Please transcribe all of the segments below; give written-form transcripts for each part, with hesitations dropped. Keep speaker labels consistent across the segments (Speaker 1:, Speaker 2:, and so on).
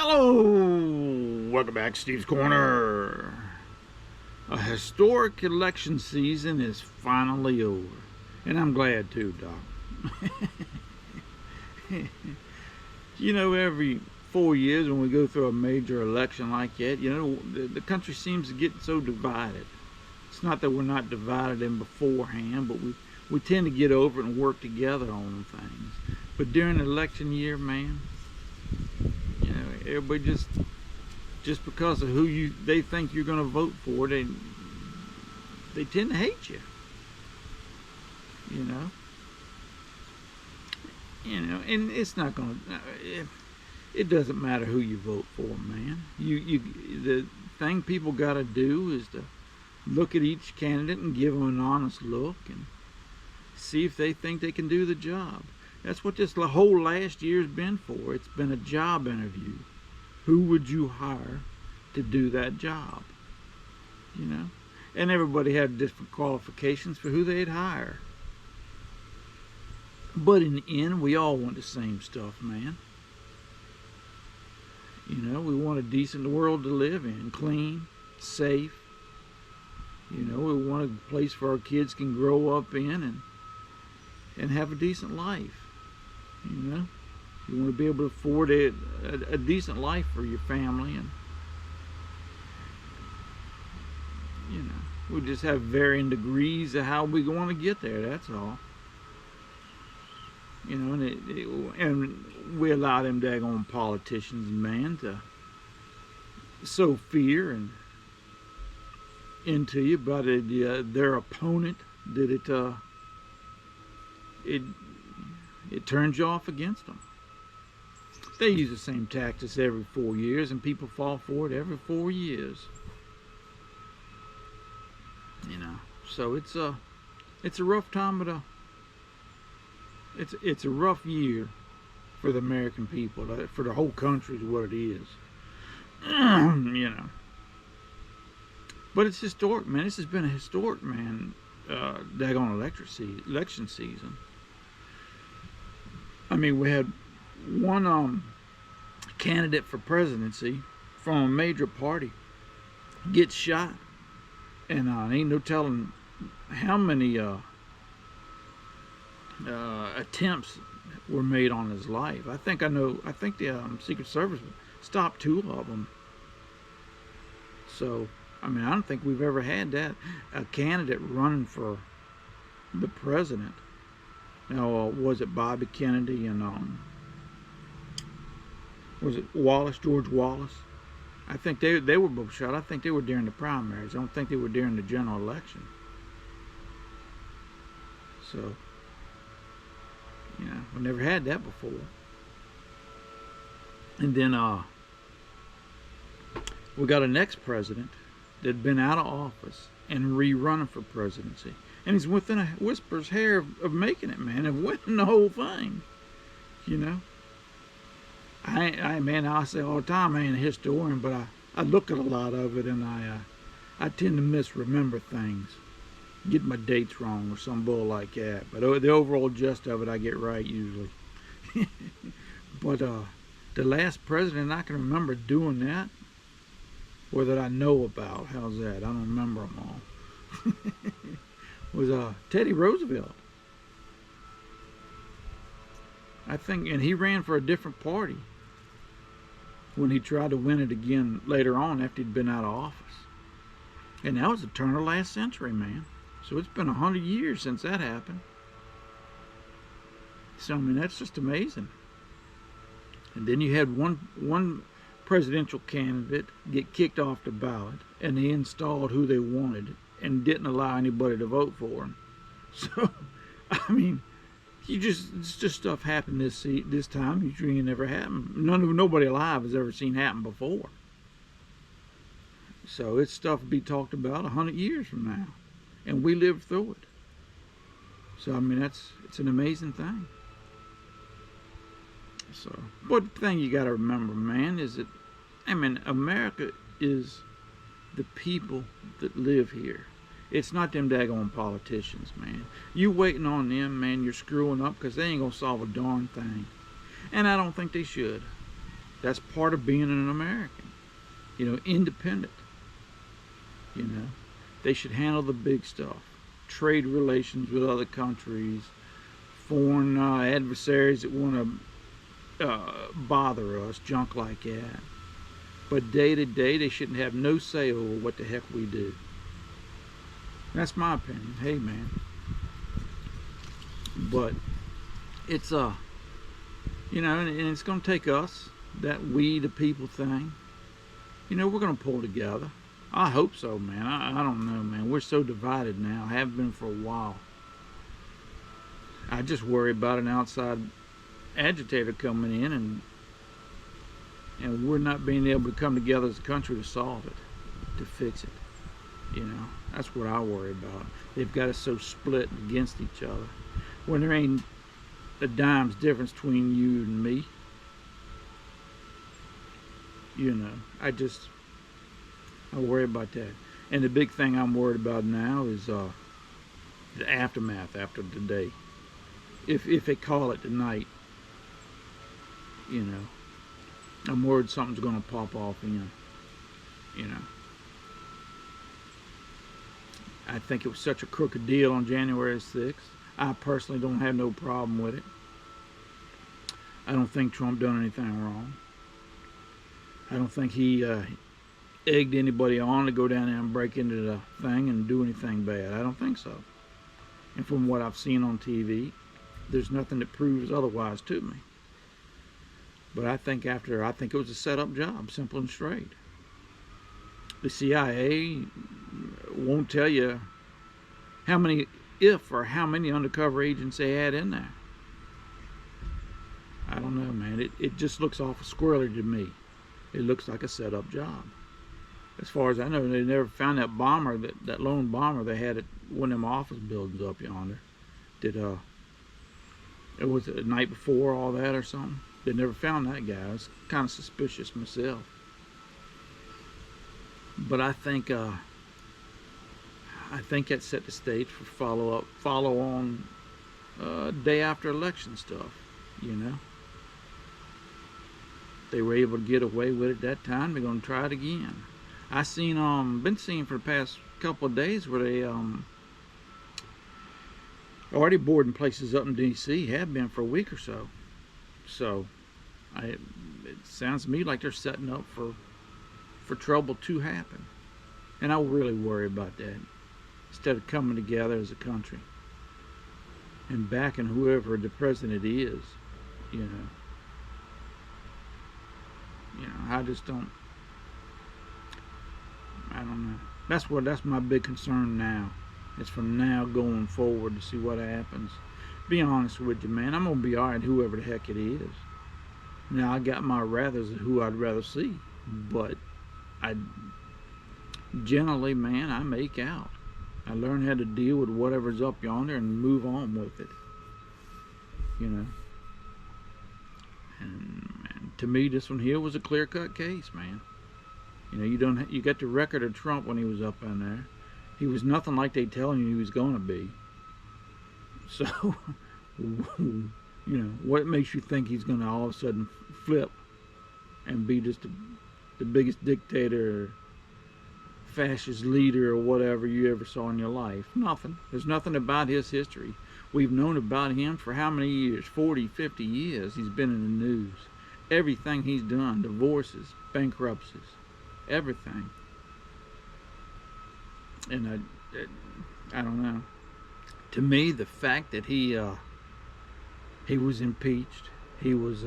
Speaker 1: Hello! Welcome back to Steve's Corner. A historic election season is finally over. And I'm glad too, Doc. You know, every 4 years when we go through a major election like that, you know, the country seems to get so divided. It's not that we're not divided in beforehand, but we tend to get over it and work together on things. But during election year, man, you know, everybody just because of who they think you're going to vote for, they tend to hate you. You know, and it's not going to. It doesn't matter who you vote for, man. The thing people got to do is to look at each candidate and give them an honest look and see if they think they can do the job. That's what this whole last year's been for. It's been a job interview. Who would you hire to do that job? You know? And everybody had different qualifications for who they'd hire. But in the end, we all want the same stuff, man. You know, we want a decent world to live in, clean, safe. You know, we want a place where our kids can grow up in and have a decent life. You know, you want to be able to afford a decent life for your family, and you know, we just have varying degrees of how we want to get there. That's all. You know, and we allow them daggone politicians, man, to sow fear and into you about their opponent. That it turns you off against them. They use the same tactics every 4 years, and people fall for it every 4 years. You know, so it's a rough time, but it's a rough year for the American people, for the whole country is what it is. You know, but it's historic, man. This has been a historic, man, daggone election season. I mean, we had one candidate for presidency from a major party get shot, and ain't no telling how many attempts were made on his life. I think the Secret Service stopped 2 of them. So, I mean, I don't think we've ever had that, a candidate running for the president. Now, was it Bobby Kennedy and was it George Wallace? I think they were both shot. I think they were during the primaries. I don't think they were during the general election. So, you know, we never had that before. And then we got a next president that'd been out of office and rerunning for presidency. And he's within a whisper's hair of making it, man, and winning the whole thing. You know, I say all the time, I ain't a historian, but I look at a lot of it, and I tend to misremember things, get my dates wrong or some bull like that. But the overall gist of it, I get right usually. But the last president I can remember doing that, or that I know about, how's that? I don't remember them all. Was Teddy Roosevelt. I think, and he ran for a different party when he tried to win it again later on after he'd been out of office. And that was the turn of last century, man. So it's been 100 years since that happened. So, I mean, that's just amazing. And then you had one presidential candidate get kicked off the ballot, and they installed who they wanted and didn't allow anybody to vote for him. So, I mean, it's just stuff happened this time. Usually it never happened. Nobody alive has ever seen happen before. So it's stuff to be talked about 100 years from now, and we lived through it. So I mean, it's an amazing thing. So, but the thing you got to remember, man, is that, I mean, America is the people that live here. It's not them daggone politicians, man. You waiting on them, man, you're screwing up, because they ain't gonna solve a darn thing. And I don't think they should. That's part of being an American. Independent. You know, they should handle the big stuff. Trade relations with other countries, foreign adversaries that want to bother us, junk like that. But day to day, they shouldn't have no say over what the heck we do. That's my opinion. Hey, man. But it's and it's going to take us, that we the people thing. We're going to pull together. I hope so, man. I don't know, man. We're so divided now. Have been for a while. I just worry about an outside agitator coming in and we're not being able to come together as a country to solve it, to fix it. That's what I worry about. They've got us so split against each other when there ain't a dime's difference between you and me. I worry about that. And the big thing I'm worried about now is the aftermath after today. If they call it tonight, I'm worried something's going to pop off in. I think it was such a crooked deal on January 6th. I personally don't have no problem with it. I don't think Trump done anything wrong. I don't think he egged anybody on to go down there and break into the thing and do anything bad. I don't think so. And from what I've seen on TV, there's nothing that proves otherwise to me. But I think it was a set-up job, simple and straight. The CIA won't tell you how many undercover agents they had in there. I don't know, man. It just looks awful squirrely to me. It looks like a set-up job. As far as I know, they never found that bomber, that lone bomber they had at one of them office buildings up yonder. It was the night before all that or something. They never found that guy. I was kind of suspicious myself. But I think that set the stage for follow on day after election stuff. They were able to get away with it that time. They're going to try it again. I been seeing for the past couple of days where they already boarding places up in D.C. have been for a week or so. So it sounds to me like they're setting up for trouble to happen, and I really worry about that. Instead of coming together as a country and backing whoever the president is, I just don't. I don't know. That's my big concern now. It's from now going forward to see what happens. Be honest with you, man. I'm gonna be alright, whoever the heck it is. Now I got my rathers of who I'd rather see, but I generally, man, I make out. I learn how to deal with whatever's up yonder and move on with it. And to me, this one here was a clear-cut case, man. You got the record of Trump when he was up in there. He was nothing like they telling you he was going to be. So, what makes you think he's going to all of a sudden flip and be just the biggest dictator, fascist leader, or whatever you ever saw in your life? Nothing. There's nothing about his history. We've known about him for how many years? 40, 50 years he's been in the news. Everything he's done, divorces, bankruptcies, everything. And I don't know. To me, the fact that he was impeached, he was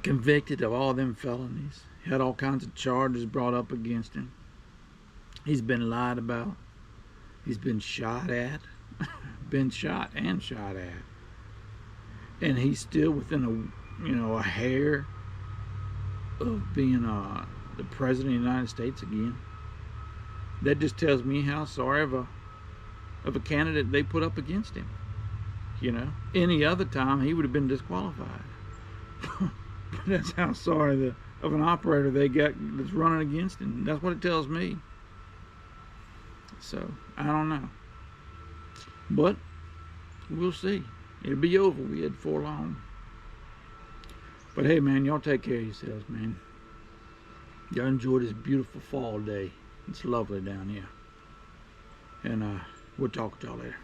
Speaker 1: convicted of all them felonies, had all kinds of charges brought up against him. He's been lied about. He's been shot at, been shot and shot at, and he's still within a hair of being the president of the United States again. That just tells me how sorry of a candidate they put up against him. Any other time he would have been disqualified. But that's how sorry of an operator they got that's running against him. That's what it tells me. So I don't know, but we'll see. It'll be over with before long. But hey, man, y'all take care of yourselves, man. Y'all enjoy this beautiful fall day. It's lovely down here. And we'll talk to y'all later.